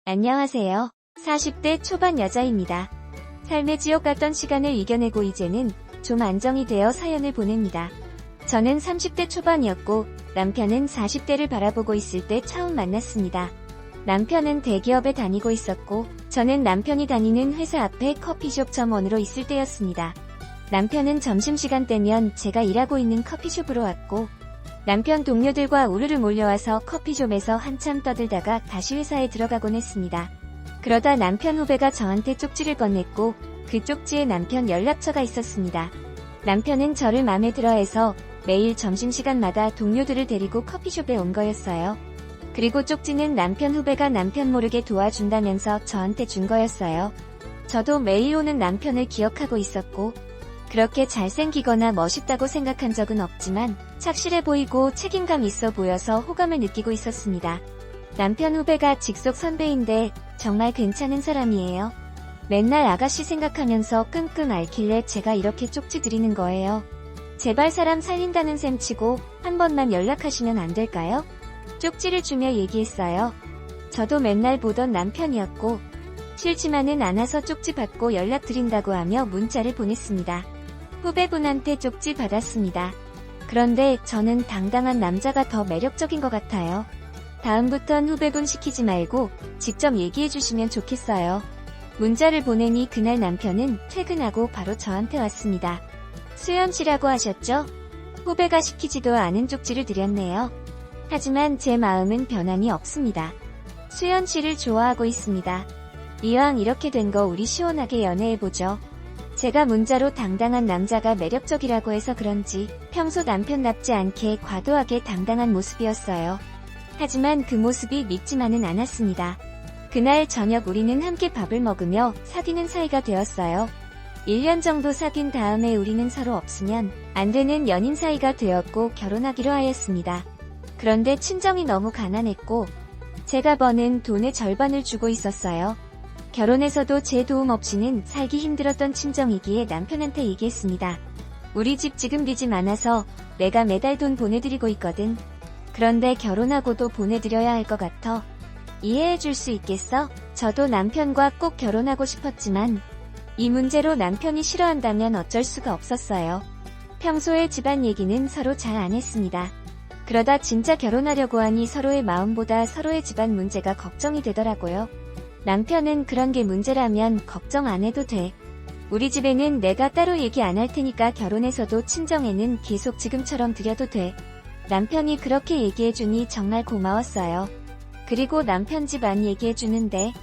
안녕하세요. 40대 초반 여자입니다. 삶의 지옥 같던 시간을 이겨내고 이제는 좀 안정이 되어 사연을 보냅니다. 저는 30대 초반이었고 남편은 40대를 바라보고 있을 때 처음 만났습니다. 남편은 대기업에 다니고 있었고 저는 남편이 다니는 회사 앞에 커피숍 점원으로 있을 때였습니다. 남편은 점심시간 때면 제가 일하고 있는 커피숍으로 왔고 남편 동료들과 우르르 몰려와서 커피숍에서 한참 떠들다가 다시 회사에 들어가곤 했습니다. 그러다 남편 후배가 저한테 쪽지를 건넸고 그 쪽지에 남편 연락처가 있었습니다. 남편은 저를 마음에 들어해서 매일 점심시간마다 동료들을 데리고 커피숍에 온 거였어요. 그리고 쪽지는 남편 후배가 남편 모르게 도와준다면서 저한테 준 거였어요. 저도 매일 오는 남편을 기억하고 있었고 그렇게 잘생기거나 멋있다고 생각한 적은 없지만 착실해 보이고 책임감 있어 보여서 호감을 느끼고 있었습니다. 남편 후배가 직속 선배인데 정말 괜찮은 사람이에요. 맨날 아가씨 생각하면서 끙끙 앓길래 제가 이렇게 쪽지 드리는 거예요. 제발 사람 살린다는 셈 치고 한 번만 연락하시면 안 될까요? 쪽지를 주며 얘기했어요. 저도 맨날 보던 남편이었고 싫지만은 않아서 쪽지 받고 연락드린다고 하며 문자를 보냈습니다. 후배분한테 쪽지 받았습니다. 그런데 저는 당당한 남자가 더 매력적인 것 같아요. 다음부턴 후배분 시키지 말고 직접 얘기해 주시면 좋겠어요. 문자를 보내니 그날 남편은 퇴근하고 바로 저한테 왔습니다. 수연 씨라고 하셨죠? 후배가 시키지도 않은 쪽지를 드렸네요. 하지만 제 마음은 변함이 없습니다. 수연 씨를 좋아하고 있습니다. 이왕 이렇게 된 거 우리 시원하게 연애해보죠. 제가 문자로 당당한 남자가 매력적이라고 해서 그런지 평소 남편답지 않게 과도하게 당당한 모습이었어요. 하지만 그 모습이 믿지만은 않았습니다. 그날 저녁 우리는 함께 밥을 먹으며 사귀는 사이가 되었어요. 1년 정도 사귄 다음에 우리는 서로 없으면 안 되는 연인 사이가 되었고 결혼하기로 하였습니다. 그런데 친정이 너무 가난했고 제가 버는 돈의 절반을 주고 있었어요. 결혼해서도 제 도움 없이는 살기 힘들었던 친정이기에 남편한테 얘기했습니다. 우리 집 지금 빚이 많아서 내가 매달 돈 보내드리고 있거든. 그런데 결혼하고도 보내드려야 할 것 같아. 이해해줄 수 있겠어? 저도 남편과 꼭 결혼하고 싶었지만 이 문제로 남편이 싫어한다면 어쩔 수가 없었어요. 평소에 집안 얘기는 서로 잘 안 했습니다. 그러다 진짜 결혼하려고 하니 서로의 마음보다 서로의 집안 문제가 걱정이 되더라고요. 남편은 그런 게 문제라면 걱정 안 해도 돼. 우리 집에는 내가 따로 얘기 안 할 테니까 결혼해서도 친정에는 계속 지금처럼 드려도 돼. 남편이 그렇게 얘기해주니 정말 고마웠어요. 그리고 남편 집 안 얘기해주는데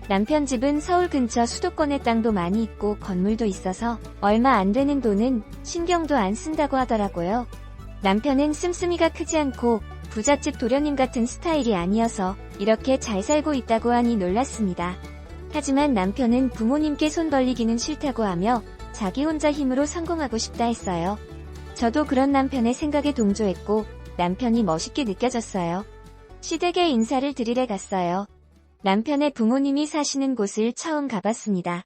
남편 집은 서울 근처 수도권에 땅도 많이 있고 건물도 있어서 얼마 안 되는 돈은 신경도 안 쓴다고 하더라고요. 남편은 씀씀이가 크지 않고 부잣집 도련님 같은 스타일이 아니어서 이렇게 잘 살고 있다고 하니 놀랐습니다. 하지만 남편은 부모님께 손 벌리기는 싫다고 하며 자기 혼자 힘으로 성공하고 싶다 했어요. 저도 그런 남편의 생각에 동조했고 남편이 멋있게 느껴졌어요. 시댁에 인사를 드리러 갔어요. 남편의 부모님이 사시는 곳을 처음 가봤습니다.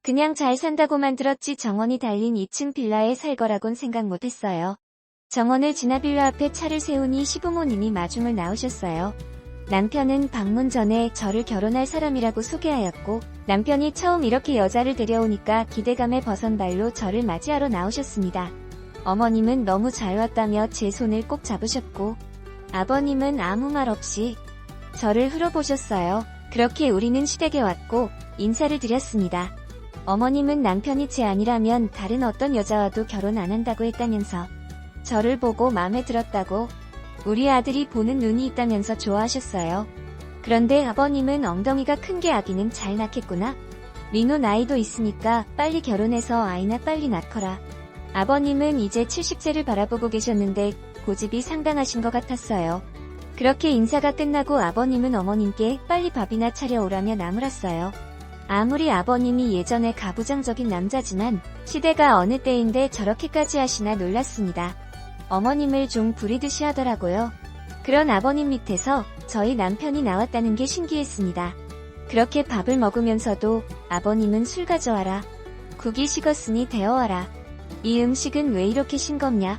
그냥 잘 산다고만 들었지 정원이 달린 2층 빌라에 살 거라곤 생각 못했어요. 정원을 지나 빌라 앞에 차를 세우니 시부모님이 마중을 나오셨어요. 남편은 방문 전에 저를 결혼할 사람이라고 소개하였고 남편이 처음 이렇게 여자를 데려오니까 기대감에 벗은 발로 저를 맞이하러 나오셨습니다. 어머님은 너무 잘 왔다며 제 손을 꼭 잡으셨고 아버님은 아무 말 없이 저를 흘러보셨어요. 그렇게 우리는 시댁에 왔고 인사를 드렸습니다. 어머님은 남편이 제 아니라면 다른 어떤 여자와도 결혼 안 한다고 했다면서 저를 보고 마음에 들었다고 우리 아들이 보는 눈이 있다면서 좋아하셨어요. 그런데 아버님은 엉덩이가 큰 게 아기는 잘 낳겠구나. 민호 나이도 있으니까 빨리 결혼해서 아이나 빨리 낳거라. 아버님은 이제 70세를 바라보고 계셨는데 고집이 상당하신 것 같았어요. 그렇게 인사가 끝나고 아버님은 어머님께 빨리 밥이나 차려오라며 나무랐어요. 아무리 아버님이 예전에 가부장적인 남자지만 시대가 어느 때인데 저렇게까지 하시나 놀랐습니다. 어머님을 좀 부리듯이 하더라고요. 그런 아버님 밑에서 저희 남편이 나왔다는 게 신기했습니다. 그렇게 밥을 먹으면서도 아버님은 술 가져와라. 국이 식었으니 데워와라. 이 음식은 왜 이렇게 싱겁냐.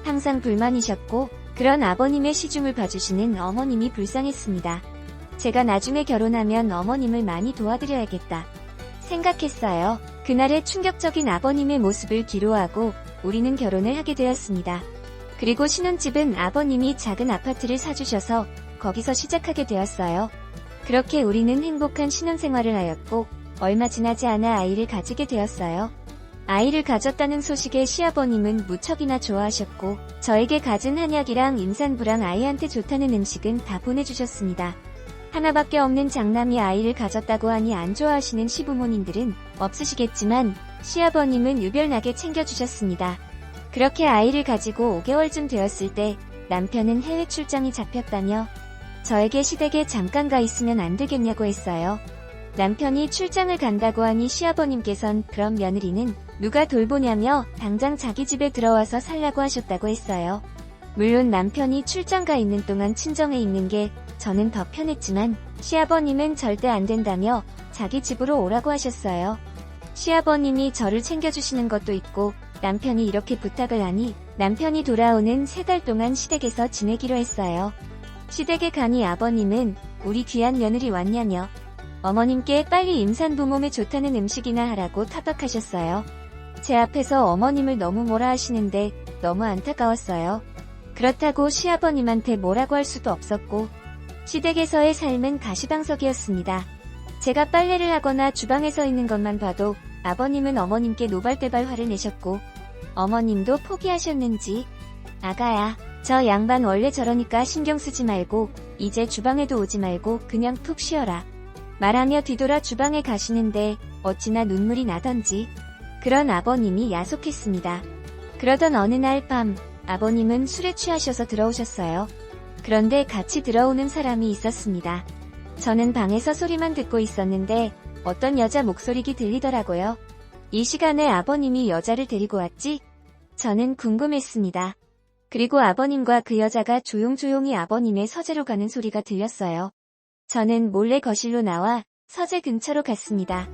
항상 불만이셨고 그런 아버님의 시중을 봐주시는 어머님이 불쌍했습니다. 제가 나중에 결혼하면 어머님을 많이 도와드려야겠다 생각했어요. 그날의 충격적인 아버님의 모습을 기로하고 우리는 결혼을 하게 되었습니다. 그리고 신혼집은 아버님이 작은 아파트를 사주셔서 거기서 시작하게 되었어요. 그렇게 우리는 행복한 신혼생활을 하였고 얼마 지나지 않아 아이를 가지게 되었어요. 아이를 가졌다는 소식에 시아버님은 무척이나 좋아하셨고 저에게 갖은 한약이랑 임산부랑 아이한테 좋다는 음식은 다 보내주셨습니다. 하나밖에 없는 장남이 아이를 가졌다고 하니 안 좋아하시는 시부모님들은 없으시겠지만 시아버님은 유별나게 챙겨주셨습니다. 그렇게 아이를 가지고 5개월쯤 되었을 때 남편은 해외 출장이 잡혔다며 저에게 시댁에 잠깐 가 있으면 안 되겠냐고 했어요. 남편이 출장을 간다고 하니 시아버님께선 그럼 며느리는 누가 돌보냐며 당장 자기 집에 들어와서 살라고 하셨다고 했어요. 물론 남편이 출장 가 있는 동안 친정에 있는 게 저는 더 편했지만 시아버님은 절대 안 된다며 자기 집으로 오라고 하셨어요. 시아버님이 저를 챙겨주시는 것도 있고 남편이 이렇게 부탁을 하니 남편이 돌아오는 3달 동안 시댁에서 지내기로 했어요. 시댁에 가니 아버님은 우리 귀한 며느리 왔냐며 어머님께 빨리 임산부 몸에 좋다는 음식이나 하라고 타박하셨어요. 제 앞에서 어머님을 너무 뭐라 하시는데 너무 안타까웠어요. 그렇다고 시아버님한테 뭐라고 할 수도 없었고 시댁에서의 삶은 가시방석이었습니다. 제가 빨래를 하거나 주방에서 있는 것만 봐도 아버님은 어머님께 노발대발 화를 내셨고 어머님도 포기하셨는지 아가야, 저 양반 원래 저러니까 신경 쓰지 말고 이제 주방에도 오지 말고 그냥 푹 쉬어라. 말하며 뒤돌아 주방에 가시는데 어찌나 눈물이 나던지 그런 아버님이 야속했습니다. 그러던 어느 날 밤 아버님은 술에 취하셔서 들어오셨어요. 그런데 같이 들어오는 사람이 있었습니다. 저는 방에서 소리만 듣고 있었는데 어떤 여자 목소리가 들리더라고요. 이 시간에 아버님이 여자를 데리고 왔지? 저는 궁금했습니다. 그리고 아버님과 그 여자가 조용조용히 아버님의 서재로 가는 소리가 들렸어요. 저는 몰래 거실로 나와 서재 근처로 갔습니다.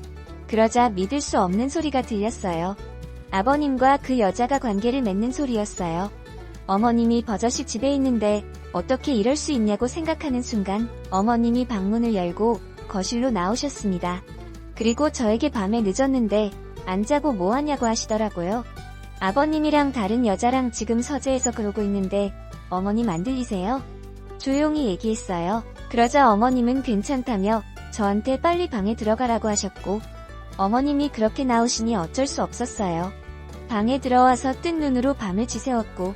그러자 믿을 수 없는 소리가 들렸어요. 아버님과 그 여자가 관계를 맺는 소리였어요. 어머님이 버젓이 집에 있는데 어떻게 이럴 수 있냐고 생각하는 순간 어머님이 방문을 열고 거실로 나오셨습니다. 그리고 저에게 밤에 늦었는데 안 자고 뭐 하냐고 하시더라고요. 아버님이랑 다른 여자랑 지금 서재에서 그러고 있는데 어머님 안 들리세요? 조용히 얘기했어요. 그러자 어머님은 괜찮다며 저한테 빨리 방에 들어가라고 하셨고 어머님이 그렇게 나오시니 어쩔 수 없었어요. 방에 들어와서 뜬 눈으로 밤을 지새웠고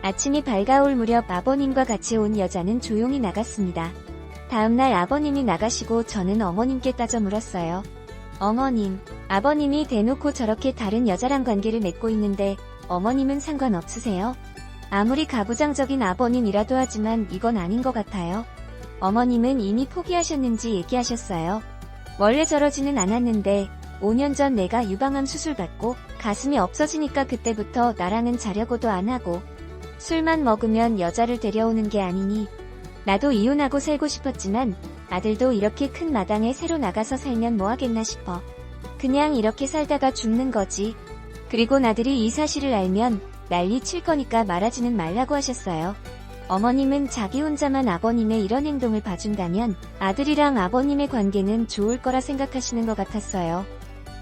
아침이 밝아올 무렵 아버님과 같이 온 여자는 조용히 나갔습니다. 다음날 아버님이 나가시고 저는 어머님께 따져 물었어요. 어머님, 아버님이 대놓고 저렇게 다른 여자랑 관계를 맺고 있는데 어머님은 상관없으세요? 아무리 가부장적인 아버님이라도 하지만 이건 아닌 것 같아요. 어머님은 이미 포기하셨는지 얘기하셨어요. 원래 저러지는 않았는데 5년 전 내가 유방암 수술 받고 가슴이 없어지니까 그때부터 나랑은 자려고도 안 하고 술만 먹으면 여자를 데려오는 게 아니니 나도 이혼하고 살고 싶었지만 아들도 이렇게 큰 마당에 새로 나가서 살면 뭐하겠나 싶어. 그냥 이렇게 살다가 죽는 거지. 그리고 나들이 이 사실을 알면 난리 칠 거니까 말하지는 말라고 하셨어요. 어머님은 자기 혼자만 아버님의 이런 행동을 봐준다면 아들이랑 아버님의 관계는 좋을 거라 생각하시는 것 같았어요.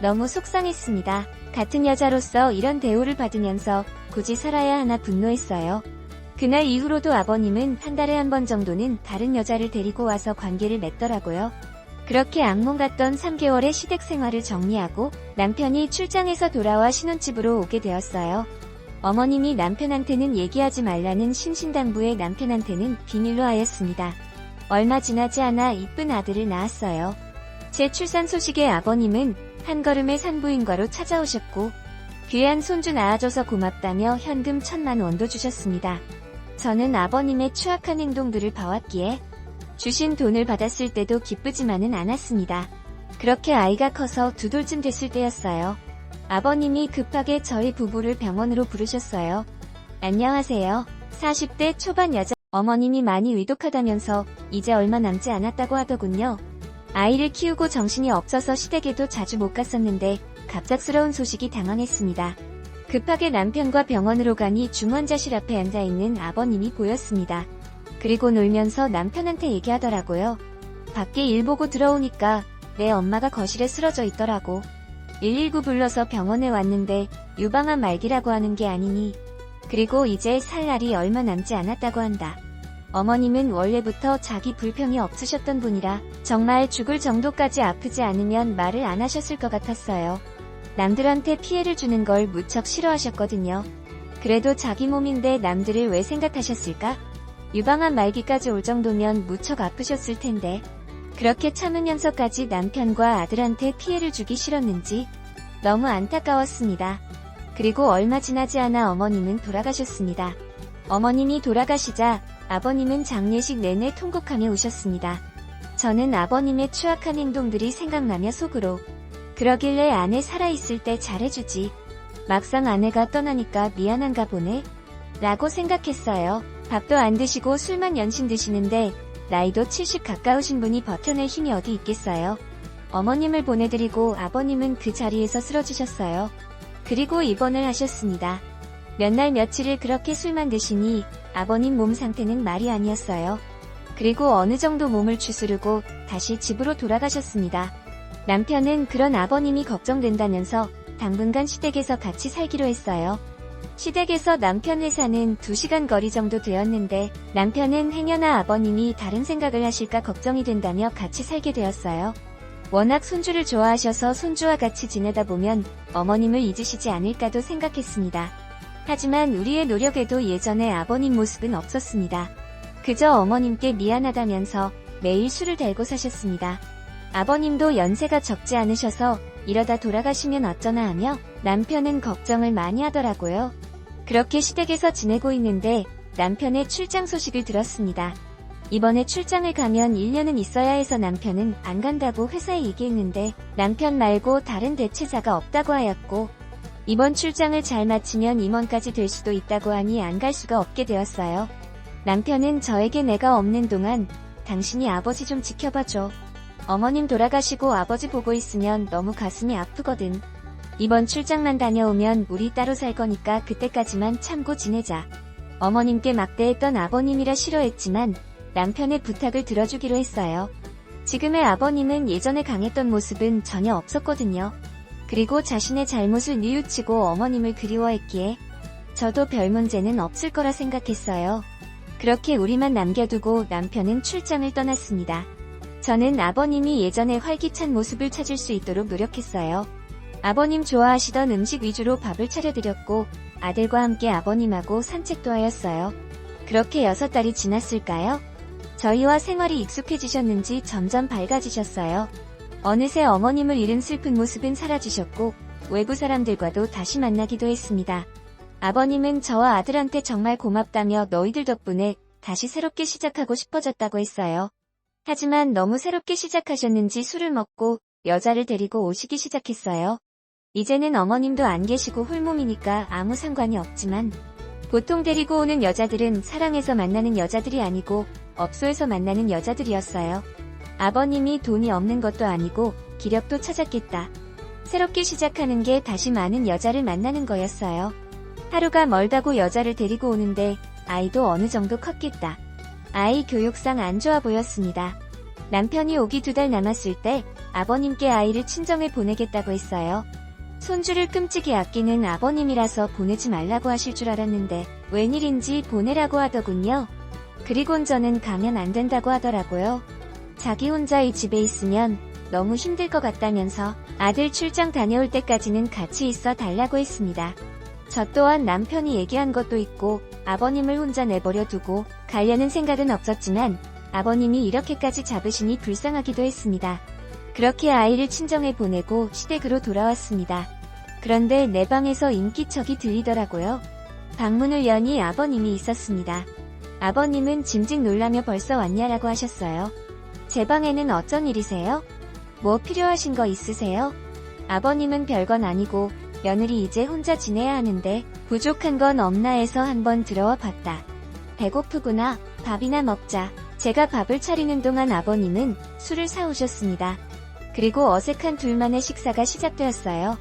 너무 속상했습니다. 같은 여자로서 이런 대우를 받으면서 굳이 살아야 하나 분노했어요. 그날 이후로도 아버님은 한 달에 한 번 정도는 다른 여자를 데리고 와서 관계를 맺더라고요. 그렇게 악몽 같던 3개월의 시댁 생활을 정리하고 남편이 출장에서 돌아와 신혼집으로 오게 되었어요. 어머님이 남편한테는 얘기하지 말라는 신신당부에 남편한테는 비밀로 하였습니다. 얼마 지나지 않아 이쁜 아들을 낳았어요. 제 출산 소식에 아버님은 한 걸음에 산부인과로 찾아오셨고 귀한 손주 낳아줘서 고맙다며 현금 1,000만 원도 주셨습니다. 저는 아버님의 추악한 행동들을 봐왔기에 주신 돈을 받았을 때도 기쁘지만은 않았습니다. 그렇게 아이가 커서 2돌쯤 됐을 때였어요. 아버님이 급하게 저희 부부를 병원으로 부르셨어요. 안녕하세요. 40대 초반 여자 어머님이 많이 위독하다면서 이제 얼마 남지 않았다고 하더군요. 아이를 키우고 정신이 없어서 시댁에도 자주 못 갔었는데 갑작스러운 소식이 당황했습니다. 급하게 남편과 병원으로 가니 중환자실 앞에 앉아있는 아버님이 보였습니다. 그리고 놀면서 남편한테 얘기하더라고요. 밖에 일 보고 들어오니까 내 엄마가 거실에 쓰러져 있더라고. 119 불러서 병원에 왔는데 유방암 말기라고 하는 게 아니니. 그리고 이제 살 날이 얼마 남지 않았다고 한다. 어머님은 원래부터 자기 불평이 없으셨던 분이라 정말 죽을 정도까지 아프지 않으면 말을 안 하셨을 것 같았어요. 남들한테 피해를 주는 걸 무척 싫어하셨거든요. 그래도 자기 몸인데 남들을 왜 생각하셨을까? 유방암 말기까지 올 정도면 무척 아프셨을 텐데 그렇게 참으면서까지 남편과 아들한테 피해를 주기 싫었는지 너무 안타까웠습니다. 그리고 얼마 지나지 않아 어머님은 돌아가셨습니다. 어머님이 돌아가시자 아버님은 장례식 내내 통곡하며 우셨습니다. 저는 아버님의 추악한 행동들이 생각나며 속으로 그러길래 아내 살아있을 때 잘해주지. 막상 아내가 떠나니까 미안한가 보네. 라고 생각했어요. 밥도 안 드시고 술만 연신 드시는데 나이도 70 가까우신 분이 버텨낼 힘이 어디 있겠어요. 어머님을 보내드리고 아버님은 그 자리에서 쓰러지셨어요. 그리고 입원을 하셨습니다. 몇 날 며칠을 그렇게 술만 드시니 아버님 몸 상태는 말이 아니었어요. 그리고 어느 정도 몸을 추스르고 다시 집으로 돌아가셨습니다. 남편은 그런 아버님이 걱정된다면서 당분간 시댁에서 같이 살기로 했어요. 시댁에서 남편 회사는 2시간 거리 정도 되었는데 남편은 행여나 아버님이 다른 생각을 하실까 걱정이 된다며 같이 살게 되었어요. 워낙 손주를 좋아하셔서 손주와 같이 지내다 보면 어머님을 잊으시지 않을까도 생각했습니다. 하지만 우리의 노력에도 예전의 아버님 모습은 없었습니다. 그저 어머님께 미안하다면서 매일 술을 달고 사셨습니다. 아버님도 연세가 적지 않으셔서 이러다 돌아가시면 어쩌나 하며 남편은 걱정을 많이 하더라고요. 그렇게 시댁에서 지내고 있는데 남편의 출장 소식을 들었습니다. 이번에 출장을 가면 1년은 있어야 해서 남편은 안 간다고 회사에 얘기했는데 남편 말고 다른 대체자가 없다고 하였고 이번 출장을 잘 마치면 임원까지 될 수도 있다고 하니 안 갈 수가 없게 되었어요. 남편은 저에게 내가 없는 동안 당신이 아버지 좀 지켜봐줘. 어머님 돌아가시고 아버지 보고 있으면 너무 가슴이 아프거든. 이번 출장만 다녀오면 우리 따로 살 거니까 그때까지만 참고 지내자. 어머님께 막대했던 아버님이라 싫어했지만 남편의 부탁을 들어주기로 했어요. 지금의 아버님은 예전에 강했던 모습은 전혀 없었거든요. 그리고 자신의 잘못을 뉘우치고 어머님을 그리워했기에 저도 별 문제는 없을 거라 생각했어요. 그렇게 우리만 남겨두고 남편은 출장을 떠났습니다. 저는 아버님이 예전의 활기찬 모습을 찾을 수 있도록 노력했어요. 아버님 좋아하시던 음식 위주로 밥을 차려드렸고 아들과 함께 아버님하고 산책도 하였어요. 그렇게 6달이 지났을까요? 저희와 생활이 익숙해지셨는지 점점 밝아지셨어요. 어느새 어머님을 잃은 슬픈 모습은 사라지셨고 외부 사람들과도 다시 만나기도 했습니다. 아버님은 저와 아들한테 정말 고맙다며 너희들 덕분에 다시 새롭게 시작하고 싶어졌다고 했어요. 하지만 너무 새롭게 시작하셨는지 술을 먹고 여자를 데리고 오시기 시작했어요. 이제는 어머님도 안 계시고 홀몸이니까 아무 상관이 없지만 보통 데리고 오는 여자들은 사랑해서 만나는 여자들이 아니고 업소에서 만나는 여자들이었어요. 아버님이 돈이 없는 것도 아니고 기력도 찾았겠다. 새롭게 시작하는 게 다시 많은 여자를 만나는 거였어요. 하루가 멀다고 여자를 데리고 오는데 아이도 어느 정도 컸겠다. 아이 교육상 안 좋아 보였습니다. 남편이 오기 2달 남았을 때 아버님께 아이를 친정에 보내겠다고 했어요. 손주를 끔찍이 아끼는 아버님이라서 보내지 말라고 하실 줄 알았는데 웬일인지 보내라고 하더군요. 그리곤 저는 가면 안 된다고 하더라고요. 자기 혼자 이 집에 있으면 너무 힘들 것 같다면서 아들 출장 다녀올 때까지는 같이 있어 달라고 했습니다. 저 또한 남편이 얘기한 것도 있고 아버님을 혼자 내버려 두고 가려는 생각은 없었지만 아버님이 이렇게까지 잡으시니 불쌍하기도 했습니다. 그렇게 아이를 친정에 보내고 시댁으로 돌아왔습니다. 그런데 내 방에서 인기척이 들리더라고요. 방문을 여니 아버님이 있었습니다. 아버님은 짐짓 놀라며 벌써 왔냐라고 하셨어요. 제 방에는 어쩐 일이세요? 뭐 필요하신 거 있으세요? 아버님은 별건 아니고 며느리 이제 혼자 지내야 하는데 부족한 건 없나 해서 한번 들어와 봤다. 배고프구나. 밥이나 먹자. 제가 밥을 차리는 동안 아버님은 술을 사오셨습니다. 그리고 어색한 둘만의 식사가 시작되었어요.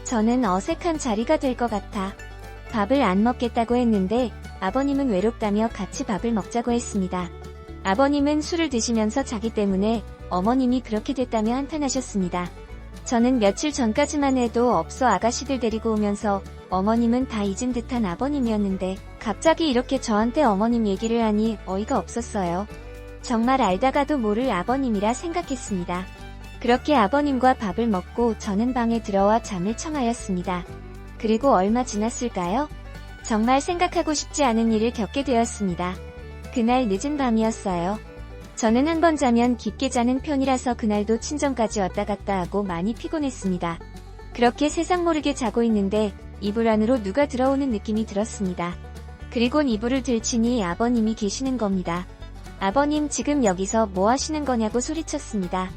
저는 어색한 자리가 될 것 같아 밥을 안 먹겠다고 했는데 아버님은 외롭다며 같이 밥을 먹자고 했습니다. 아버님은 술을 드시면서 자기 때문에 어머님이 그렇게 됐다며 한탄하셨습니다. 저는 며칠 전까지만 해도 업소 아가씨들 데리고 오면서 어머님은 다 잊은 듯한 아버님이었는데 갑자기 이렇게 저한테 어머님 얘기를 하니 어이가 없었어요. 정말 알다가도 모를 아버님이라 생각했습니다. 그렇게 아버님과 밥을 먹고 저는 방에 들어와 잠을 청하였습니다. 그리고 얼마 지났을까요? 정말 생각하고 싶지 않은 일을 겪게 되었습니다. 그날 늦은 밤이었어요. 저는 한 번 자면 깊게 자는 편이라서 그날도 친정까지 왔다 갔다 하고 많이 피곤했습니다. 그렇게 세상 모르게 자고 있는데 이불 안으로 누가 들어오는 느낌이 들었습니다. 그리곤 이불을 들치니 아버님이 계시는 겁니다. 아버님 지금 여기서 뭐 하시는 거냐고 소리쳤습니다.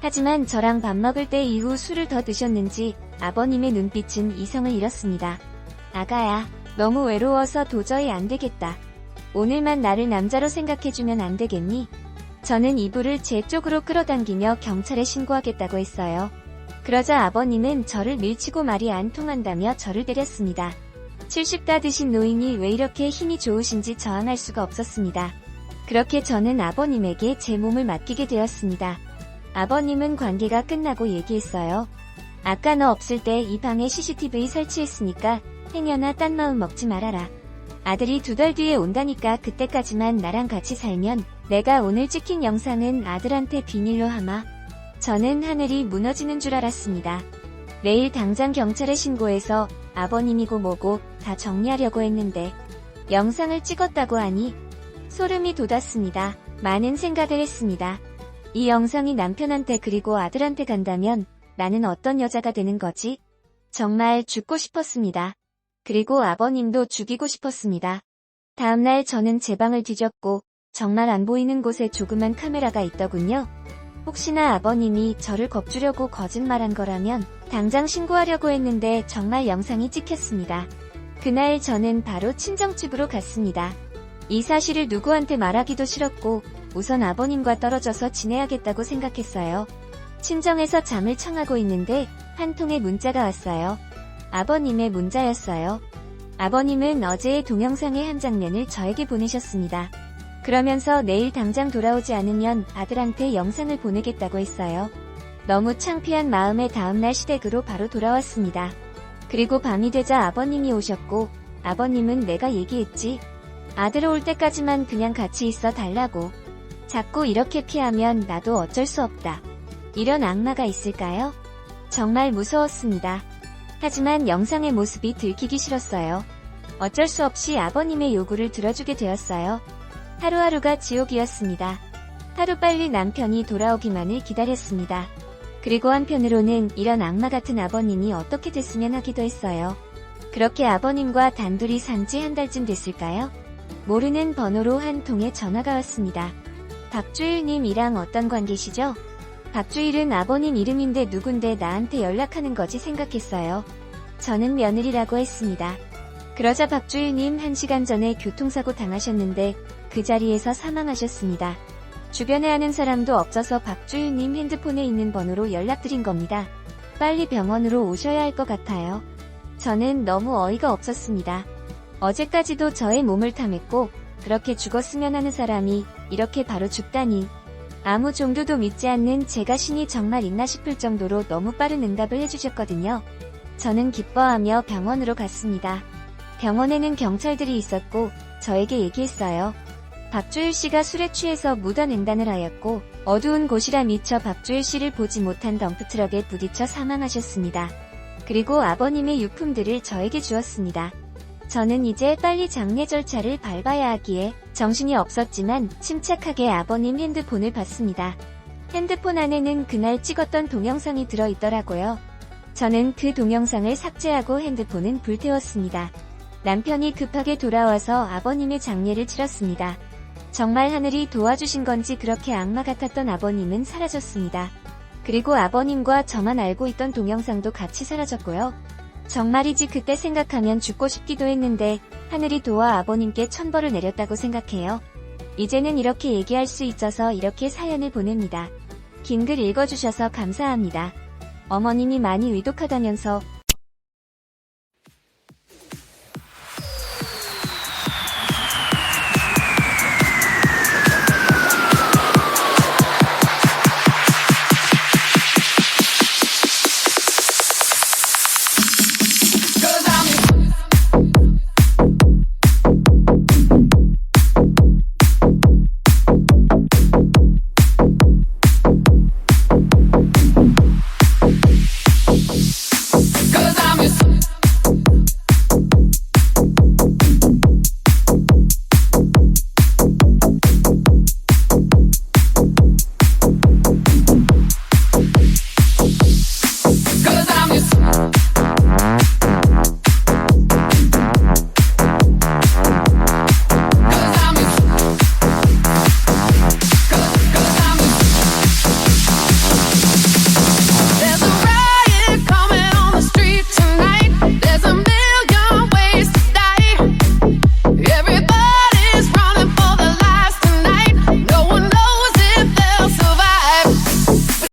하지만 저랑 밥 먹을 때 이후 술을 더 드셨는지 아버님의 눈빛은 이성을 잃었습니다. 아가야, 너무 외로워서 도저히 안 되겠다. 오늘만 나를 남자로 생각해주면 안 되겠니? 저는 이불을 제 쪽으로 끌어당기며 경찰에 신고하겠다고 했어요. 그러자 아버님은 저를 밀치고 말이 안 통한다며 저를 때렸습니다. 70 다 드신 노인이 왜 이렇게 힘이 좋으신지 저항할 수가 없었습니다. 그렇게 저는 아버님에게 제 몸을 맡기게 되었습니다. 아버님은 관계가 끝나고 얘기했어요. 아까 너 없을 때 이 방에 CCTV 설치했으니까 행여나 딴 마음 먹지 말아라. 아들이 2달 뒤에 온다니까 그때까지만 나랑 같이 살면 내가 오늘 찍힌 영상은 아들한테 비밀로 하마. 저는 하늘이 무너지는 줄 알았습니다. 내일 당장 경찰에 신고해서 아버님이고 뭐고 다 정리하려고 했는데 영상을 찍었다고 하니 소름이 돋았습니다. 많은 생각을 했습니다. 이 영상이 남편한테 그리고 아들한테 간다면 나는 어떤 여자가 되는 거지? 정말 죽고 싶었습니다. 그리고 아버님도 죽이고 싶었습니다. 다음날 저는 제 방을 뒤졌고 정말 안 보이는 곳에 조그만 카메라가 있더군요. 혹시나 아버님이 저를 겁주려고 거짓말한 거라면 당장 신고하려고 했는데 정말 영상이 찍혔습니다. 그날 저는 바로 친정집으로 갔습니다. 이 사실을 누구한테 말하기도 싫었고 우선 아버님과 떨어져서 지내야겠다고 생각했어요. 친정에서 잠을 청하고 있는데 한 통의 문자가 왔어요. 아버님의 문자였어요. 아버님은 어제의 동영상의 한 장면을 저에게 보내셨습니다. 그러면서 내일 당장 돌아오지 않으면 아들한테 영상을 보내겠다고 했어요. 너무 창피한 마음에 다음날 시댁으로 바로 돌아왔습니다. 그리고 밤이 되자 아버님이 오셨고 아버님은 내가 얘기했지. 아들 올 때까지만 그냥 같이 있어 달라고. 자꾸 이렇게 피하면 나도 어쩔 수 없다. 이런 악마가 있을까요? 정말 무서웠습니다. 하지만 영상의 모습이 들키기 싫었어요. 어쩔 수 없이 아버님의 요구를 들어주게 되었어요. 하루하루가 지옥이었습니다. 하루빨리 남편이 돌아오기만을 기다렸습니다. 그리고 한편으로는 이런 악마 같은 아버님이 어떻게 됐으면 하기도 했어요. 그렇게 아버님과 단둘이 산 지 한 달쯤 됐을까요? 모르는 번호로 한 통의 전화가 왔습니다. 박주일님이랑 어떤 관계시죠? 박주일은 아버님 이름인데 누군데 나한테 연락하는 거지 생각했어요. 저는 며느리라고 했습니다. 그러자 박주일님 1시간 전에 교통사고 당하셨는데 그 자리에서 사망하셨습니다. 주변에 아는 사람도 없어서 박주일님 핸드폰에 있는 번호로 연락드린 겁니다. 빨리 병원으로 오셔야 할 것 같아요. 저는 너무 어이가 없었습니다. 어제까지도 저의 몸을 탐했고 그렇게 죽었으면 하는 사람이 이렇게 바로 죽다니. 아무 종교도 믿지 않는 제가 신이 정말 있나 싶을 정도로 너무 빠른 응답을 해주셨거든요. 저는 기뻐하며 병원으로 갔습니다. 병원에는 경찰들이 있었고 저에게 얘기했어요. 박주일 씨가 술에 취해서 무단횡단을 하였고 어두운 곳이라 미처 박주일 씨를 보지 못한 덤프트럭에 부딪혀 사망하셨습니다. 그리고 아버님의 유품들을 저에게 주었습니다. 저는 이제 빨리 장례 절차를 밟아야 하기에 정신이 없었지만 침착하게 아버님 핸드폰을 봤습니다. 핸드폰 안에는 그날 찍었던 동영상이 들어있더라고요. 저는 그 동영상을 삭제하고 핸드폰은 불태웠습니다. 남편이 급하게 돌아와서 아버님의 장례를 치렀습니다. 정말 하늘이 도와주신 건지 그렇게 악마 같았던 아버님은 사라졌습니다. 그리고 아버님과 저만 알고 있던 동영상도 같이 사라졌고요. 정말이지 그때 생각하면 죽고 싶기도 했는데 하늘이 도와 아버님께 천벌을 내렸다고 생각해요. 이제는 이렇게 얘기할 수 있어서 이렇게 사연을 보냅니다. 긴 글 읽어주셔서 감사합니다. 어머님이 많이 위독하다면서